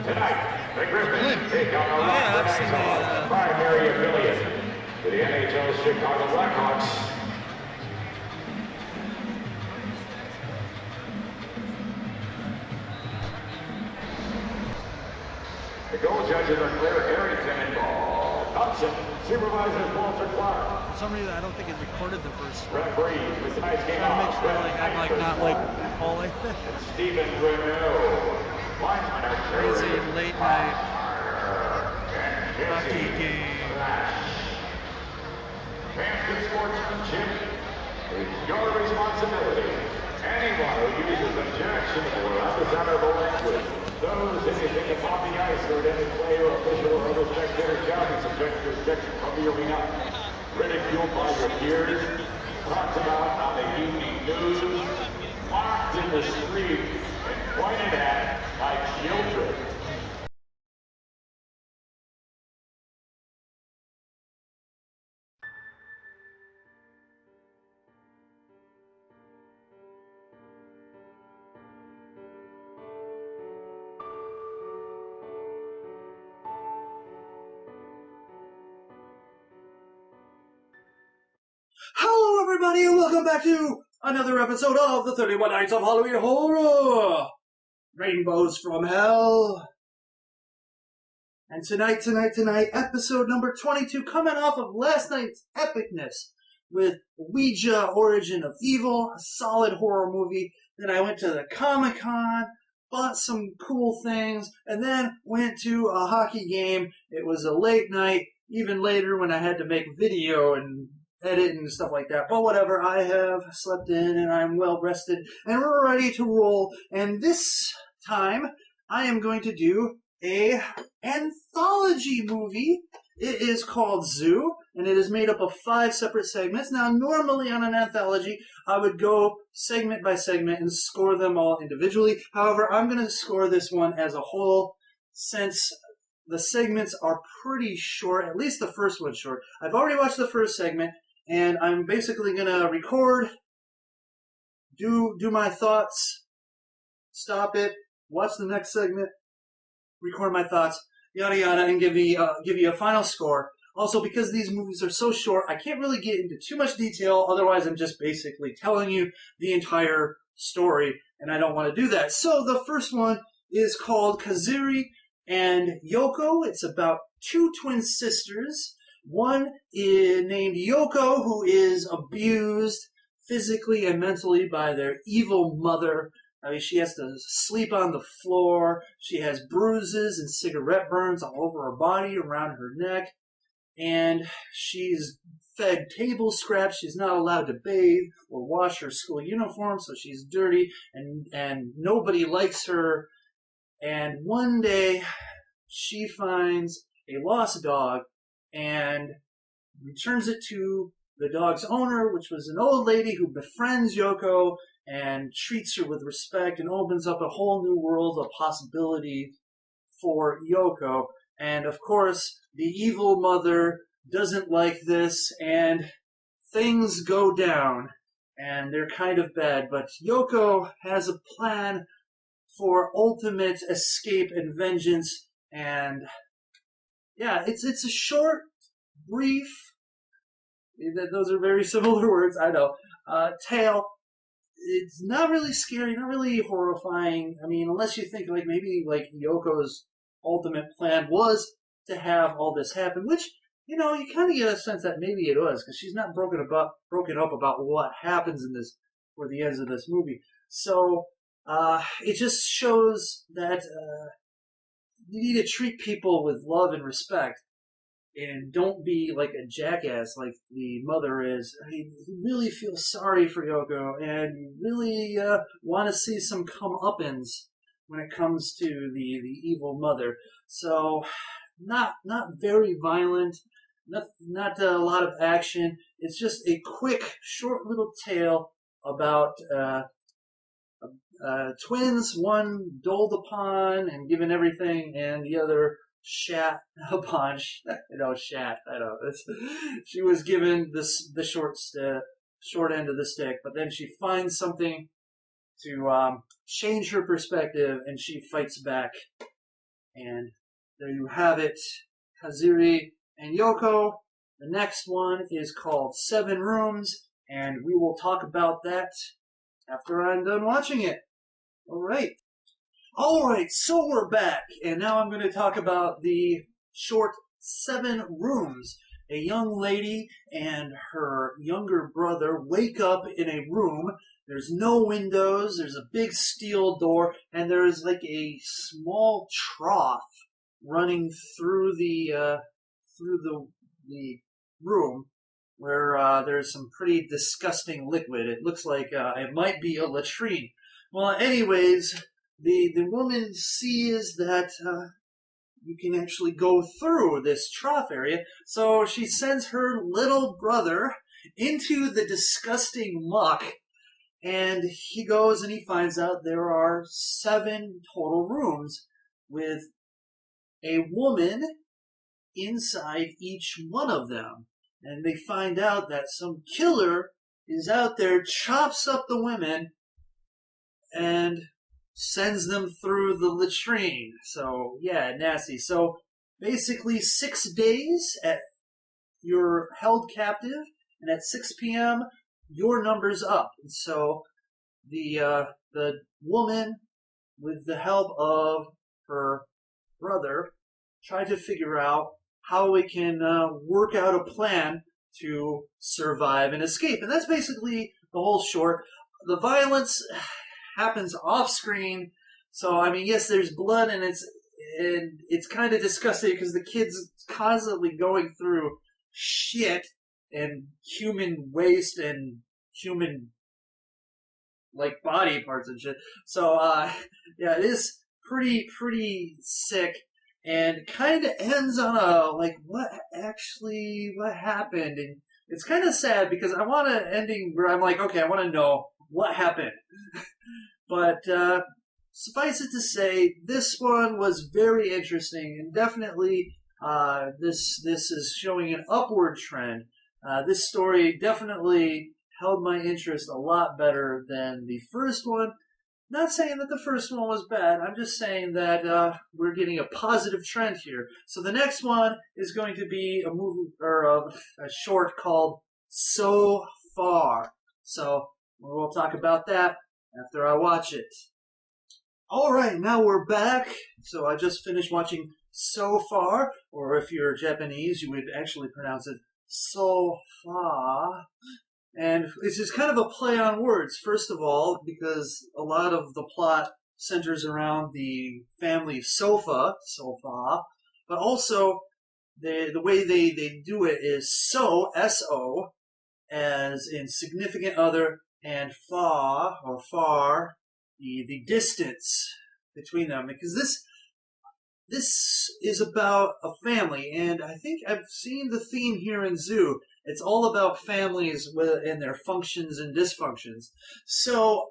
Tonight, the Griffins take on the Rockford Axons, primary affiliate to the NHL's Chicago Blackhawks. The goal judges are Claire Harrington and Paul Thompson. Supervisors Walter Clark. For some reason, I don't think it recorded the first. Referee with tonight's game Gotta off. make sure I'm like not like all like this. Stephen Renault. Crazy late night hockey game. Fans good sportsmanship is your responsibility. Anyone who uses objectionable or undesirable language, those anything upon the ice or any player, official, or other spectator shall be subject to rejection from the arena. Ridiculed by your peers, talked about on the evening news, mocked in the street, and pointed at by children. Hello everybody and welcome back to another episode of the 31 Nights of Halloween Horror! Rainbows from Hell. And tonight, episode number 22, coming off of last night's epicness with Ouija, Origin of Evil, a solid horror movie. Then I went to the Comic-Con, bought some cool things, and then went to a hockey game. It was a late night, even later when I had to make video and edit and stuff like that. But whatever, I have slept in and I'm well rested and we're ready to roll. And this time, I am going to do a anthology movie. It is called Zoo, and it is made up of 5 separate segments. Now, normally on an anthology, I would go segment by segment and score them all individually. However, I'm going to score this one as a whole since the segments are pretty short, at least the first one's short. I've already watched the first segment, and I'm basically going to record, do my thoughts, stop it, watch the next segment, record my thoughts, yada yada, and give you a final score. Also, because these movies are so short, I can't really get into too much detail, otherwise I'm just basically telling you the entire story, and I don't want to do that. So the first one is called Kazuri and Yoko. It's about 2 twin sisters. One is named Yoko, who is abused physically and mentally by their evil mother. I mean, she has to sleep on the floor. She has bruises and cigarette burns all over her body, around her neck. And she's fed table scraps. She's not allowed to bathe or wash her school uniform, so she's dirty. And nobody likes her. And one day, she finds a lost dog and returns it to the dog's owner, which was an old lady who befriends Yoko and treats her with respect and opens up a whole new world of possibility for Yoko. And of course, the evil mother doesn't like this, and things go down, and they're kind of bad. But Yoko has a plan for ultimate escape and vengeance, and yeah, it's a short, brief, those are very similar words, I know, tale. It's not really scary, not really horrifying. I mean, unless you think like maybe like Yoko's ultimate plan was to have all this happen, which, you know, you kind of get a sense that maybe it was, because she's not broken up about what happens in this, or the ends of this movie. So, it just shows that, you need to treat people with love and respect, and don't be like a jackass like the mother is. I mean, you really feel sorry for Yoko, and you really want to see some comeuppance when it comes to the evil mother. So, not very violent, not a lot of action. It's just a quick, short little tale about twins, one doled upon and given everything, and the other shat upon. Shat. I know. She was given the short end of the stick, but then she finds something to change her perspective, and she fights back And there you have it, Kazuri and Yoko. The next one is called 7 Rooms, and we will talk about that after I'm done watching it. Alright. Alright, so we're back, and now I'm going to talk about the short 7 Rooms. A young lady and her younger brother wake up in a room. There's no windows, there's a big steel door, and there's like a small trough running through the room where there's some pretty disgusting liquid. It looks like it might be a latrine. Well, anyways, the woman sees that you can actually go through this trough area, so she sends her little brother into the disgusting muck, and he goes and he finds out there are 7 total rooms with a woman inside each one of them. And they find out that some killer is out there, chops up the women, and sends them through the latrine. So, yeah, nasty. So, basically 6 days you're held captive, and at 6 p.m., your number's up. And so, the woman, with the help of her brother, try to figure out how we can work out a plan to survive and escape. And that's basically the whole short. The violence happens off screen, so I mean, yes, there's blood, and it's kind of disgusting because the kid's constantly going through shit and human waste and human like body parts and shit. So yeah, it is pretty sick. And kind of ends on a, like, what happened? And it's kind of sad because I want an ending where I'm like, okay, I want to know what happened. But suffice it to say, this one was very interesting, and definitely this is showing an upward trend. This story definitely held my interest a lot better than the first one. Not saying that the first one was bad. I'm just saying that we're getting a positive trend here. So the next one is going to be a movie or a short called So Far. So we'll talk about that after I watch it. All right, now we're back. So I just finished watching So Far, or if you're Japanese, you would actually pronounce it So Far. And it's just kind of a play on words, first of all, because a lot of the plot centers around the family sofa, but also the way they do it is so, S-O, as in significant other, and far, or far, the distance between them, because this is about a family, and I think I've seen the theme here in Zoo. It's all about families and their functions and dysfunctions. So,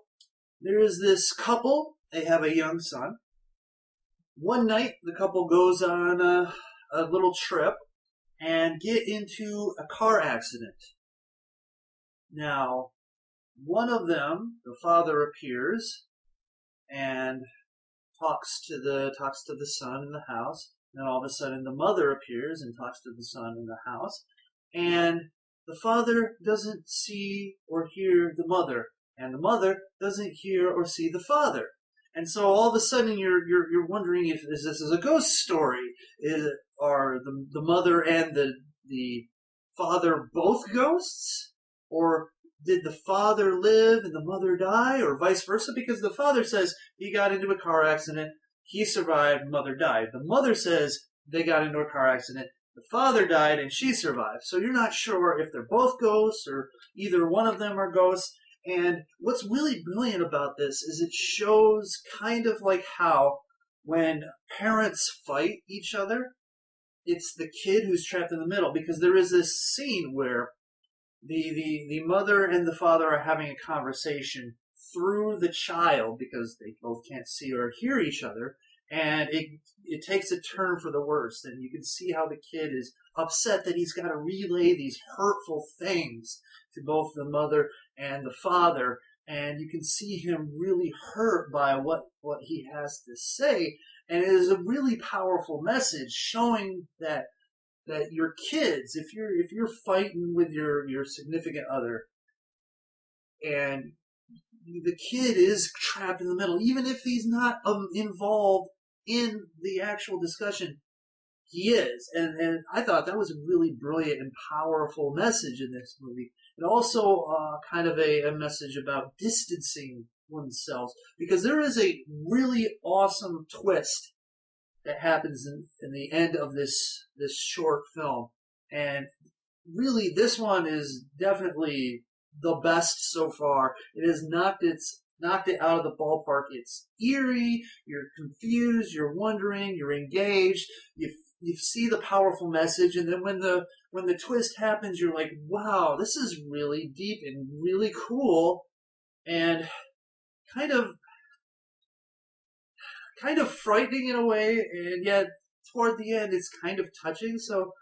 there is this couple. They have a young son. One night, the couple goes on a little trip and get into a car accident. Now, one of them, the father, appears and talks to the son in the house. Then all of a sudden, the mother appears and talks to the son in the house. And the father doesn't see or hear the mother, and the mother doesn't hear or see the father. And so all of a sudden you're wondering if this is a ghost story. Are the mother and the father both ghosts? Or did the father live and the mother die, or vice versa? Because the father says he got into a car accident, he survived, mother died. The mother says they got into a car accident, the father died, and she survived. So you're not sure if they're both ghosts or either one of them are ghosts. And what's really brilliant about this is it shows kind of like how when parents fight each other, it's the kid who's trapped in the middle. Because there is this scene where the mother and the father are having a conversation through the child because they both can't see or hear each other. And it takes a turn for the worse. And you can see how the kid is upset that he's got to relay these hurtful things to both the mother and the father. and you can see him really hurt by what he has to say, and it is a really powerful message showing that your kids, if you're fighting with your significant other, and the kid is trapped in the middle, even if he's not involved in the actual discussion, he is. And I thought that was a really brilliant and powerful message in this movie. And also kind of a message about distancing oneself, because there is a really awesome twist that happens in the end of this short film. And really, this one is definitely the best so far. It has knocked it out of the ballpark. It's eerie, you're confused, you're wondering, you're engaged, you see the powerful message, and then when the twist happens, you're like, wow, this is really deep and really cool, and kind of frightening in a way, and yet toward the end it's kind of touching. So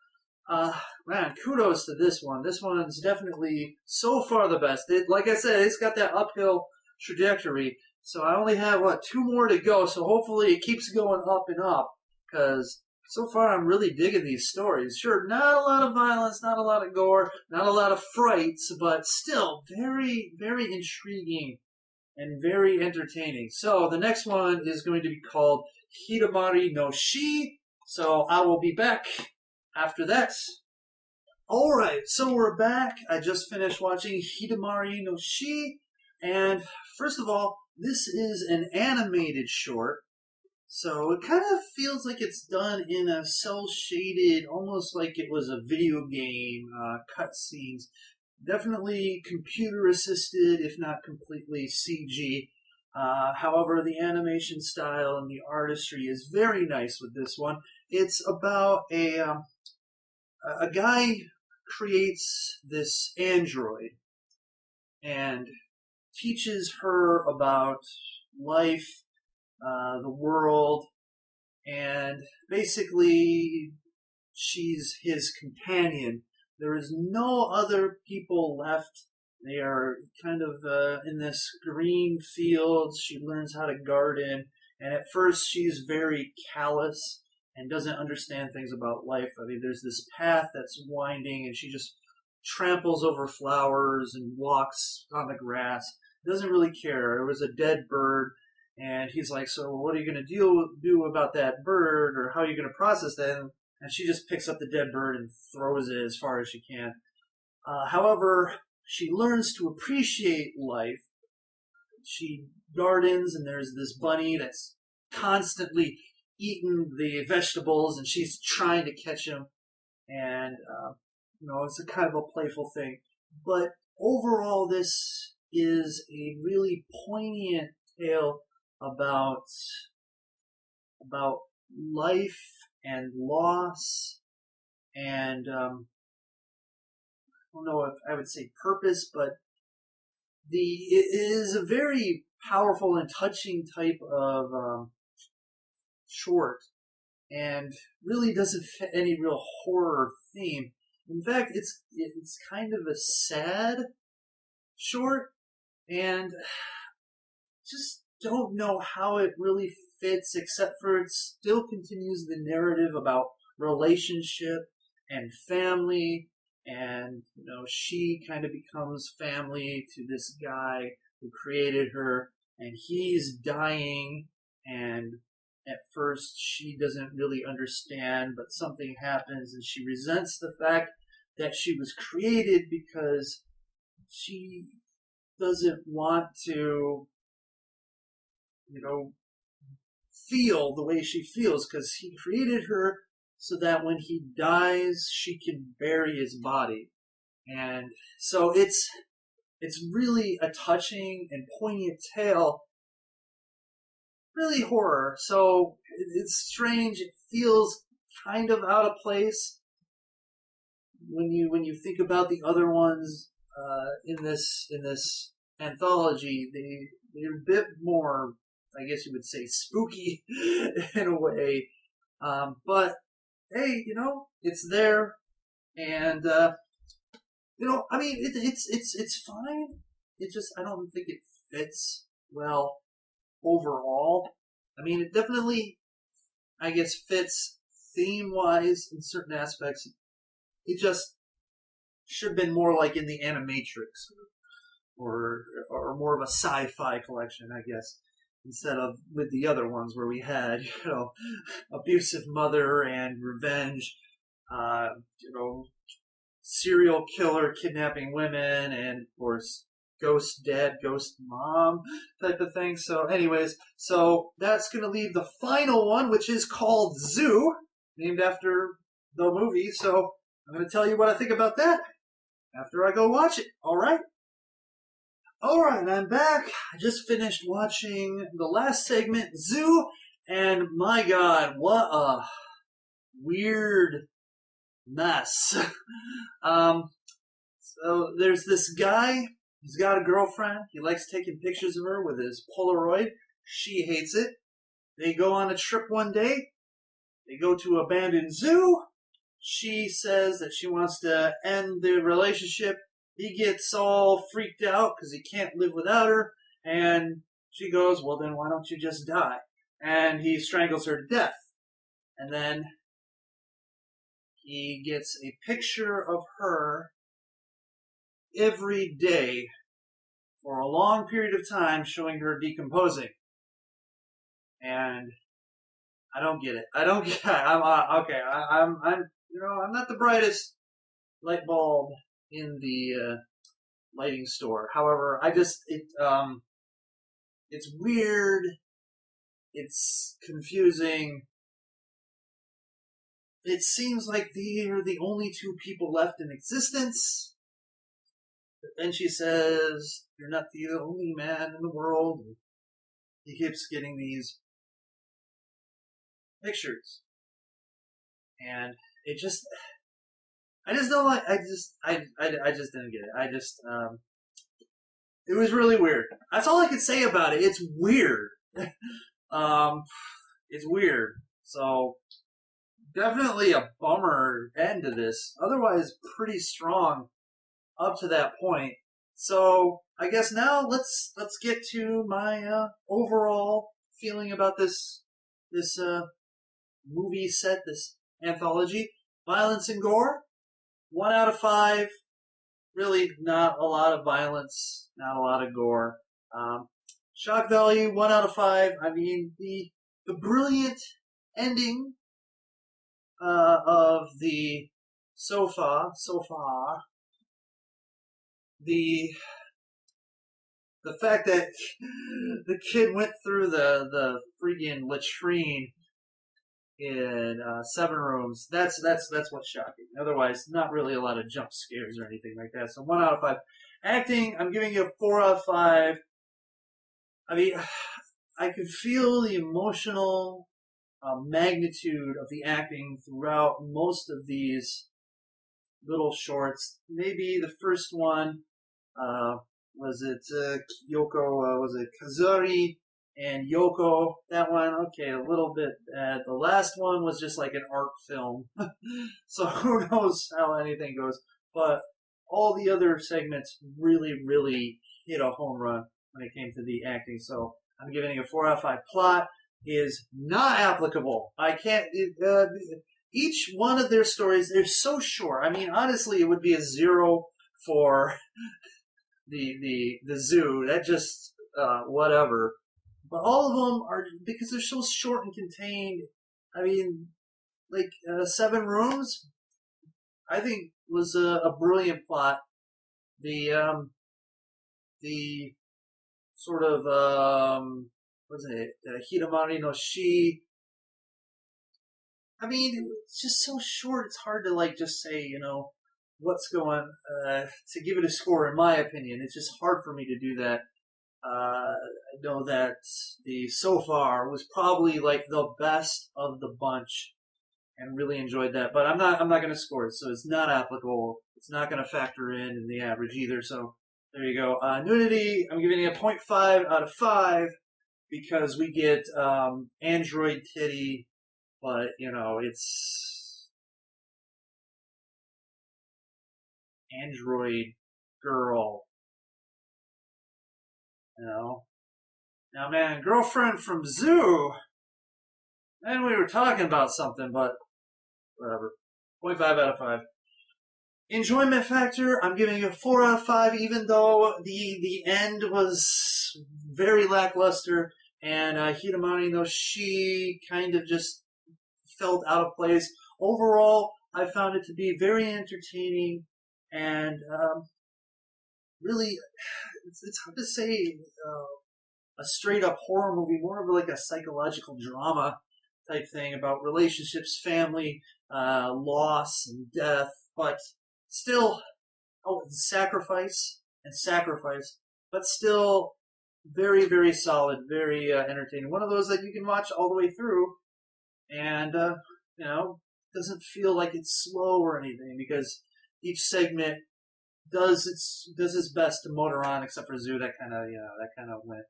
man, kudos to this one. This one's definitely so far the best. Like I said, it's got that uphill trajectory. So I only have, 2 more to go. So hopefully it keeps going up and up, because so far I'm really digging these stories. Sure, not a lot of violence, not a lot of gore, not a lot of frights, but still very, very intriguing and very entertaining. So the next one is going to be called Hidamari no Shi. So I will be back after that. Alright, so we're back. I just finished watching Hidamari no Shi, and first of all, this is an animated short, so it kind of feels like it's done in a cel-shaded, almost like it was a video game, cutscenes. Definitely computer-assisted, if not completely CG. However, the animation style and the artistry is very nice with this one. It's about a guy creates this android and teaches her about life, the world, and basically she's his companion. There is no other people left. They are kind of in this green field. She learns how to garden, and at first she's very callous and doesn't understand things about life. I mean, there's this path that's winding, and she just tramples over flowers and walks on the grass. Doesn't really care. There was a dead bird, and he's like, so what are you going to do about that bird, or how are you going to process that? And she just picks up the dead bird and throws it as far as she can. However, she learns to appreciate life. She gardens, and there's this bunny that's constantly eating the vegetables, and she's trying to catch him. And, it's a kind of a playful thing. But overall, this is a really poignant tale about life and loss, and I don't know if I would say purpose, but it is a very powerful and touching type of short, and really doesn't fit any real horror theme. In fact, it's kind of a sad short, and just don't know how it really fits, except for it still continues the narrative about relationship and family, and she kind of becomes family to this guy who created her, and he's dying, and at first she doesn't really understand, but something happens, and she resents the fact that she was created, because she doesn't want to feel the way she feels, because he created her so that when he dies, she can bury his body. And so it's really a touching and poignant tale, really horror. So it's strange. It feels kind of out of place when you think about the other ones in this anthology. They're a bit more, I guess you would say, spooky in a way. But hey, it's there, and I mean, it's fine. It just, I don't think it fits well overall. I mean, it definitely, I guess, fits theme-wise in certain aspects. It just should have been more like in the Animatrix, or more of a sci-fi collection, I guess, instead of with the other ones where we had, abusive mother and revenge, uh, serial killer kidnapping women, and of course ghost dad, ghost mom type of thing. So anyways, so that's going to leave the final one, which is called Zoo, named after the movie. So I'm going to tell you what I think about that after I go watch it. Alright, I'm back. I just finished watching the last segment, Zoo, and my god, what a weird mess. So there's this guy. He's got a girlfriend. He likes taking pictures of her with his Polaroid. She hates it. They go on a trip one day. They go to an abandoned zoo. She says that she wants to end their relationship. He gets all freaked out because he can't live without her. And she goes, well, then why don't you just die? And he strangles her to death. And then he gets a picture of her every day for a long period of time, showing her decomposing. And I don't get it. I'm okay. I'm not the brightest light bulb in the lighting store. However, it's weird. It's confusing. It seems like they're the only two people left in existence. But then she says, you're not the only man in the world. And he keeps getting these pictures. And it just, I just don't like, I just didn't get it. It was really weird. That's all I can say about it. It's weird. It's weird. So, definitely a bummer end to this. Otherwise, pretty strong up to that point. So I guess now let's get to my overall feeling about this movie set, this anthology. Violence and gore, 1 out of 5. Really, not a lot of violence, not a lot of gore. Shock value, 1 out of 5. I mean, the brilliant ending of the so far, the fact that the kid went through the freaking latrine in 7 rooms, that's what's shocking. Otherwise, not really a lot of jump scares or anything like that. So 1 out of 5. Acting, I'm giving you a 4 out of 5. I mean, I could feel the emotional magnitude of the acting throughout most of these little shorts. Maybe the first one, was it Yoko, was it Kazuri and Yoko? That one, okay, a little bit bad. The last one was just like an art film. So who knows how anything goes. But all the other segments really, really hit a home run when it came to the acting. So I'm giving it a 4 out of 5. Plot is not applicable. I can't, each one of their stories, they're so short. I mean, honestly, it would be a 0 for the zoo. That just, whatever. But all of them are, because they're so short and contained. I mean, like, 7 rooms, I think was a brilliant plot. The sort of, what is it, Hidamari no Shi. I mean, it's just so short, it's hard to, like, just say, what's going, to give it a score, in my opinion. It's just hard for me to do that. I know that the so far was probably, like, the best of the bunch, and really enjoyed that. But I'm not going to score it, so it's not applicable. It's not going to factor in the average either, so there you go. Nudity, I'm giving it a 0.5 out of 5, because we get, android titty, but, it's android girl. You know. Now, man, girlfriend from Zoo. And we were talking about something, but whatever. 0.5 out of 5. Enjoyment factor, I'm giving it a 4 out of 5, even though the end was very lackluster, and Hidamari no Shi kind of just felt out of place. Overall, I found it to be very entertaining, and really, it's hard to say a straight up horror movie, more of like a psychological drama type thing about relationships, family, loss, and death, but still, sacrifice, but still very, very solid, very entertaining. One of those that you can watch all the way through, and doesn't feel like it's slow or anything, because each segment does its best to motor on, except for Zoo, that kind of went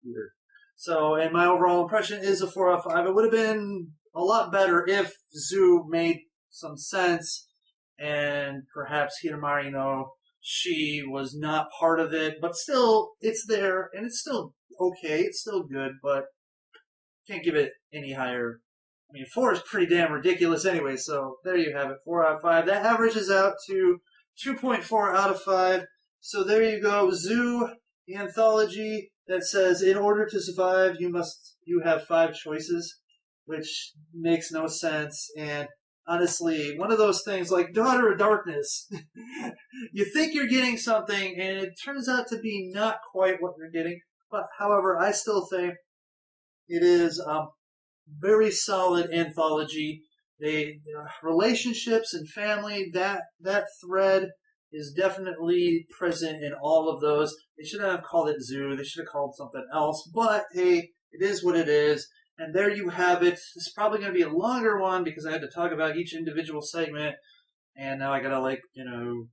weird. So, and my overall impression is a 4 out of 5. It would have been a lot better if Zoo made some sense, and perhaps Hidamari no Shi was not part of it, but still, it's there, and it's still okay, it's still good, but can't give it any higher. I mean, 4 is pretty damn ridiculous anyway, so there you have it, 4 out of 5. That averages out to 2.4 out of 5. So there you go, Zoo, the anthology that says, in order to survive, you have 5 choices, which makes no sense, and honestly, one of those things like Daughter of Darkness. You think you're getting something, and it turns out to be not quite what you're getting. But, however, I still think it is very solid anthology. Relationships and family, that thread is definitely present in all of those. They should have called it Zoo. They should have called something else. But, hey, it is what it is. And there you have it. This is probably going to be a longer one because I had to talk about each individual segment. And now I got to,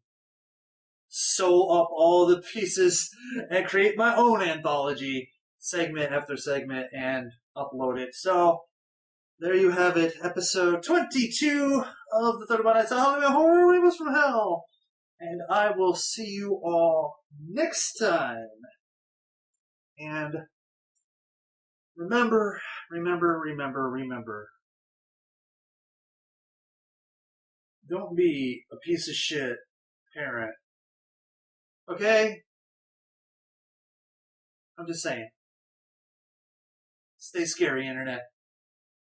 sew up all the pieces and create my own anthology segment after segment and upload it. So, there you have it. Episode 22 of the 31 Nights of Halloween Horror Rainbows from Hell. And I will see you all next time. And remember. Don't be a piece of shit parent. Okay? I'm just saying. Stay scary, Internet.